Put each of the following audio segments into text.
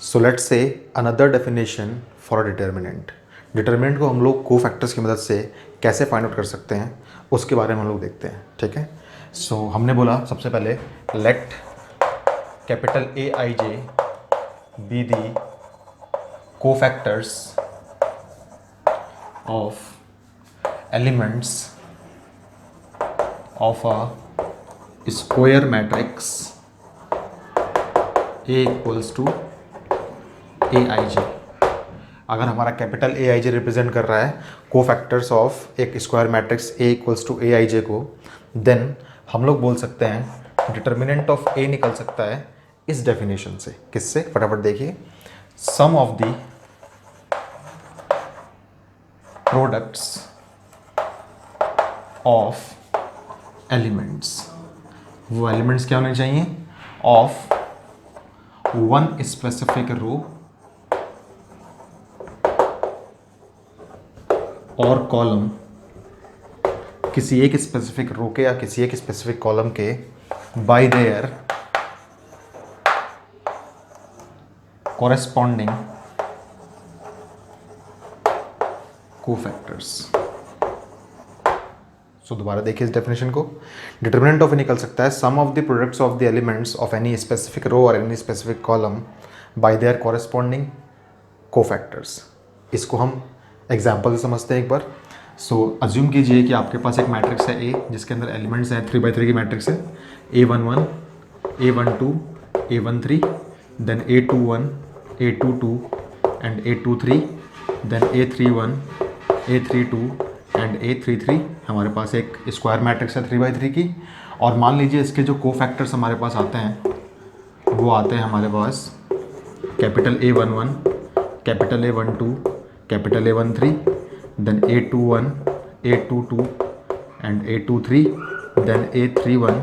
So let's say another definition for a determinant. Determinant को हम लोग कोफैक्टर्स की मदद से कैसे फाइंड आउट कर सकते हैं उसके बारे में हम लोग देखते हैं, ठीक है। सो हमने बोला सबसे पहले let capital A I J be the cofactors of elements of a square matrix A equals to A I J. अगर हमारा capital A I J represent कर रहा है कोफैक्टर्स ऑफ एक square matrix A equals to A I J को, then हम लोग बोल सकते हैं डिटर्मिनेंट ऑफ ए निकल सकता है इस डेफिनेशन से। किससे? फटाफट देखिए, sum of the products of elements. वो एलिमेंट्स क्या होने चाहिए? ऑफ वन स्पेसिफिक रो और कॉलम, किसी एक स्पेसिफिक रो के या किसी एक स्पेसिफिक कॉलम के, बाय देयर कॉरेस्पॉन्डिंग कोफैक्टर्स। सो दोबारा देखिए इस डेफिनेशन को। डिटर्मिनेंट ऑफ ए निकल सकता है सम of the products of the elements of any specific row और any specific column by their corresponding cofactors. इसको हम एग्जाम्पल से समझते हैं एक बार। सो अज्यूम कीजिए कि आपके पास एक मैट्रिक्स है ए जिसके अंदर एलिमेंट्स हैं 3x3 की मैट्रिक्स है, A11, A12, A13, then A21, A22 and A23, then A31, A32 and A33। हमारे पास एक स्क्वायर मैट्रिक्स है 3x3 की। और मान लीजिए इसके जो कोफैक्टर्स हमारे पास आते हैं वो आते हैं हमारे पास capital A11, capital A12, capital A13, then A21, A22 and A23, then A31,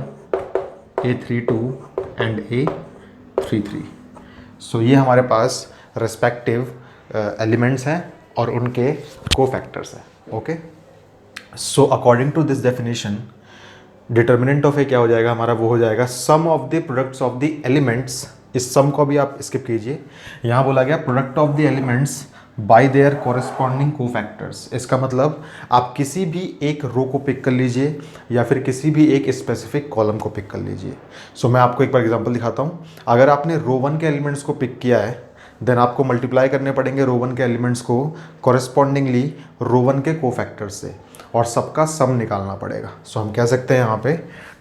A32 and A33। सो ये हमारे पास रेस्पेक्टिव एलिमेंट्स हैं और उनके कोफैक्टर्स हैं। Okay, so according to this definition determinant of A क्या हो जाएगा हमारा? वो हो जाएगा sum of the products of the elements. इस सम को भी आप स्किप कीजिए, यहाँ बोला गया product of the elements bye their corresponding cofactors. इसका मतलब आप किसी भी एक रो को पिक कर लीजिए या फिर किसी भी एक स्पेसिफिक कॉलम को पिक कर लीजिए। सो मैं आपको एक बार एग्जांपल दिखाता हूँ। अगर आपने रो वन के एलिमेंट्स को पिक किया है देन आपको मल्टीप्लाई करने पड़ेंगे रो वन के एलिमेंट्स को कॉरेस्पॉन्डिंगली रो वन के कोफैक्टर्स से और सबका सम निकालना पड़ेगा। सो हम कह सकते हैं यहाँ पे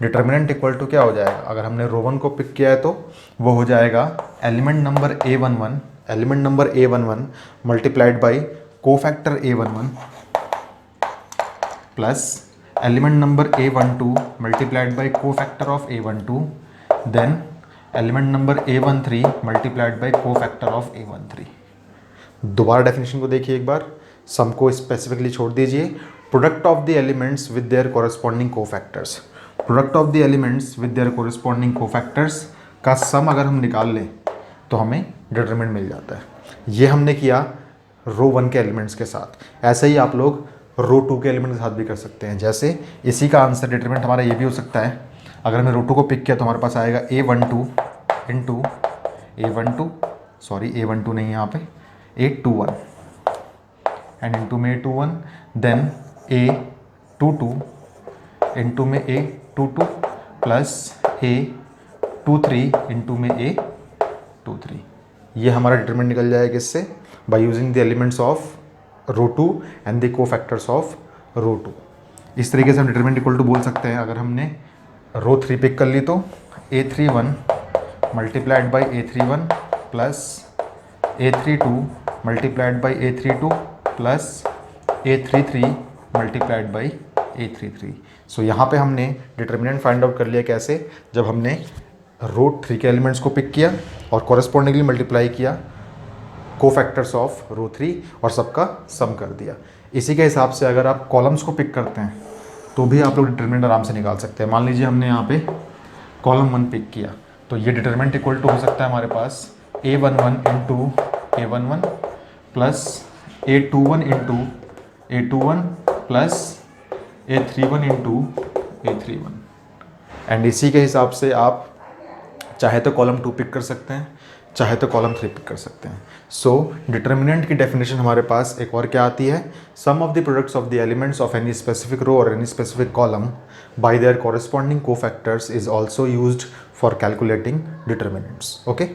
डिटर्मिनेंट इक्वल टू क्या हो जाएगा? अगर हमने रो वन को पिक किया है तो वो हो जाएगा element number A11 multiplied by cofactor A11 plus element number A12 multiplied by cofactor of A12, then element number A13 multiplied by cofactor of A13। दोबारा डेफिनेशन को देखिए एक बार, सम को स्पेसिफिकली छोड़ दीजिए। Product of the elements with their corresponding cofactors, product of the elements with their corresponding cofactors का सम अगर हम निकाल लें तो हमें डिटरमिनेंट मिल जाता है। ये हमने किया रो वन के एलिमेंट्स के साथ। ऐसे ही आप लोग रो टू के एलिमेंट के साथ भी कर सकते हैं। जैसे इसी का आंसर डिटरमिनेंट हमारा ये भी हो सकता है, अगर हमने रो टू को पिक किया तो हमारे पास आएगा A12 इंटू A12 नहीं है यहाँ पे, A21 एंड इंटू में A21, देन A22 इंटू में A22 प्लस A23 इंटू में A23। ये हमारा डिटरमिनेंट निकल जाएगा इससे by using the elements of row two and the cofactors of row two. इस तरीके से हम डिटरमिनेंट इक्वल टू बोल सकते हैं। अगर हमने रो 3 पिक कर ली तो A31 multiplied by A31 plus A32 multiplied by A32 plus A33 multiplied by A33। सो यहाँ पे हमने डिटरमिनेंट फाइंड आउट कर लिया। कैसे? जब हमने रो 3 के एलिमेंट्स को पिक किया और कॉरेस्पॉन्डिंगली मल्टीप्लाई किया कोफैक्टर्स ऑफ रो 3 और सबका सम कर दिया। इसी के हिसाब से अगर आप कॉलम्स को पिक करते हैं तो भी आप लोग डिटरमिनेंट आराम से निकाल सकते हैं। मान लीजिए हमने यहाँ पे कॉलम 1 पिक किया तो ये डिटरमिनेंट इक्वल टू हो सकता है हमारे पास A11 into A11 plus A21 into A21 plus A31 into A31। And इसी के हिसाब से आप चाहे तो कॉलम 2 पिक कर सकते हैं, चाहे तो कॉलम 3 पिक कर सकते हैं। सो डिटर्मिनेंट की डेफिनेशन हमारे पास एक और क्या आती है, सम of the products of the elements of any specific row और any specific column by their corresponding cofactors is also used for calculating determinants. Okay,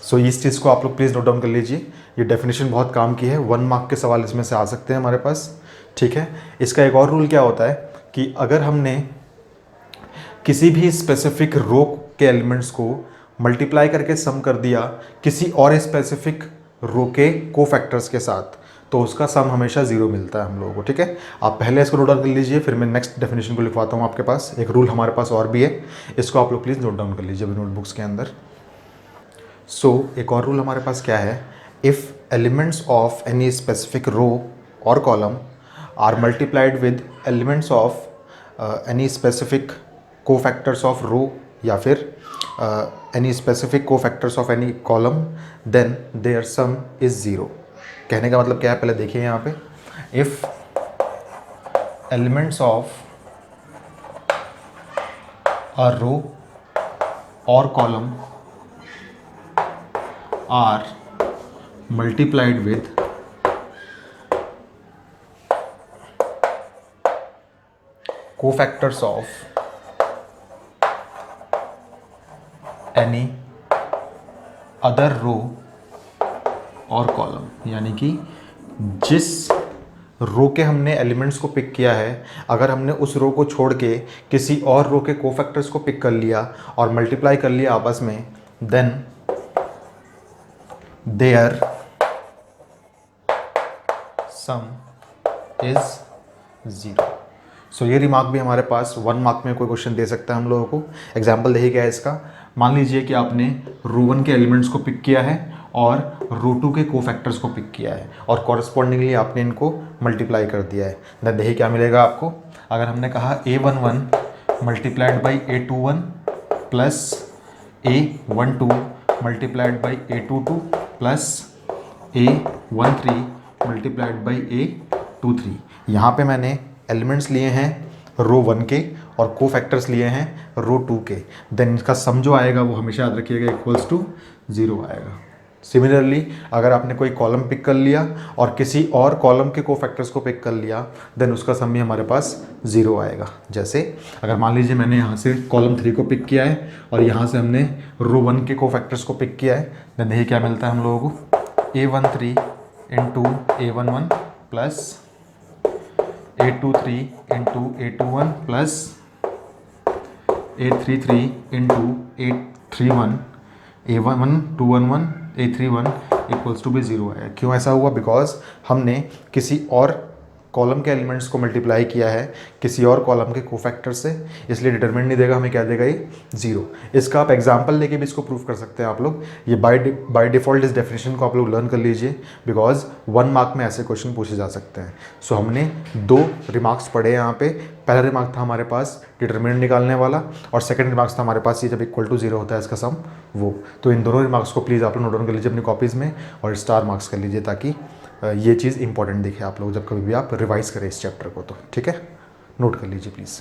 so इस चीज़ को आप लोग प्लीज़ नोट डाउन कर लीजिए, ये डेफिनेशन बहुत काम की है, 1 मार्क के सवाल इसमें से आ सकते हैं हमारे पास। ठीक है, इसका एक और रूल क्या होता है कि अगर हमने किसी भी स्पेसिफिक रो के एलिमेंट्स को मल्टीप्लाई करके सम कर दिया किसी और स्पेसिफिक रो के कोफैक्टर्स के साथ, तो उसका सम हमेशा 0 मिलता है हम लोगों को। ठीक है, आप पहले इसको नोट डाउन कर लीजिए, फिर मैं नेक्स्ट डेफिनेशन को लिखवाता हूँ आपके पास। एक रूल हमारे पास और भी है, इसको आप लोग प्लीज़ नोट डाउन कर लीजिए अभी नोटबुक्स के अंदर। सो एक और रूल हमारे पास क्या है, if elements of any specific row और column are multiplied with elements of any specific cofactors of row या फिर any specific cofactors of any column, then their sum is 0। कहने का मतलब क्या है, पहले देखिए यहाँ पे, इफ़ एलिमेंट्स ऑफ अ रो और column are multiplied with cofactors of any other row और कॉलम, यानी कि जिस रो के हमने एलिमेंट्स को पिक किया है, अगर हमने उस रो को छोड़ के किसी और रो के कोफैक्टर्स को पिक कर लिया और मल्टीप्लाई कर लिया आपस में, देन their sum is 0। सो ये रिमार्क भी हमारे पास 1 मार्क में कोई क्वेश्चन दे सकता है हम लोगों को। एग्जाम्पल देखिए क्या है इसका, मान लीजिए कि आपने रो 1 के एलिमेंट्स को पिक किया है और रो 2 के कोफैक्टर्स को पिक किया है और कॉरस्पॉन्डिंगली आपने इनको मल्टीप्लाई कर दिया है। देन देखिए क्या मिलेगा आपको, अगर हमने कहा A11 multiplied by A21 plus A12 multiplied by A22 plus A13 multiplied by A23। यहाँ पे मैंने एलिमेंट्स लिए हैं रो 1 के और कोफैक्टर्स लिए हैं रो 2 के, देन इसका सम जो आएगा वो हमेशा याद रखिएगा इक्वल्स टू 0 आएगा। सिमिलरली अगर आपने कोई कॉलम पिक कर लिया और किसी और कॉलम के कोफैक्टर्स को पिक कर लिया, देन उसका सम भी हमारे पास 0 आएगा। जैसे अगर मान लीजिए मैंने यहाँ से कॉलम 3 को पिक किया है और यहाँ से हमने रो 1 के कोफैक्टर्स को पिक किया है, देन देखिए क्या मिलता है हम लोगों को, A13 into A11 plus A23 into A21 plus A33 into A31, A11 211 A31 equals to भी 0 है। क्यों ऐसा हुआ, बिकॉज हमने किसी और कॉलम के एलिमेंट्स को मल्टीप्लाई किया है किसी और कॉलम के कोफैक्टर से, इसलिए डिटरमिनेंट नहीं देगा हमें, क्या देगा ये 0। इसका आप एग्जांपल लेके भी इसको प्रूव कर सकते हैं आप लोग। ये बाय डिफ़ॉल्ट इस डेफिनेशन को आप लोग लर्न कर लीजिए, बिकॉज 1 मार्क में ऐसे क्वेश्चन पूछे जा सकते हैं। सो हमने 2 रिमार्क्स पढ़े यहाँ पे। पहला रिमार्क था हमारे पास डिटरमिनेंट निकालने वाला और सेकंड रिमार्क्स था हमारे पास ये जब इक्वल टू 0 होता है इसका सम वो। तो इन दोनों रिमार्क्स को प्लीज़ आप लोग नोट डाउन कर लीजिए अपनी कॉपीज़ में और स्टार मार्क्स कर लीजिए, ताकि ये चीज़ इंपॉर्टेंट दिखे आप लोग जब कभी भी आप रिवाइज करें इस चैप्टर को। तो ठीक है, नोट कर लीजिए प्लीज़।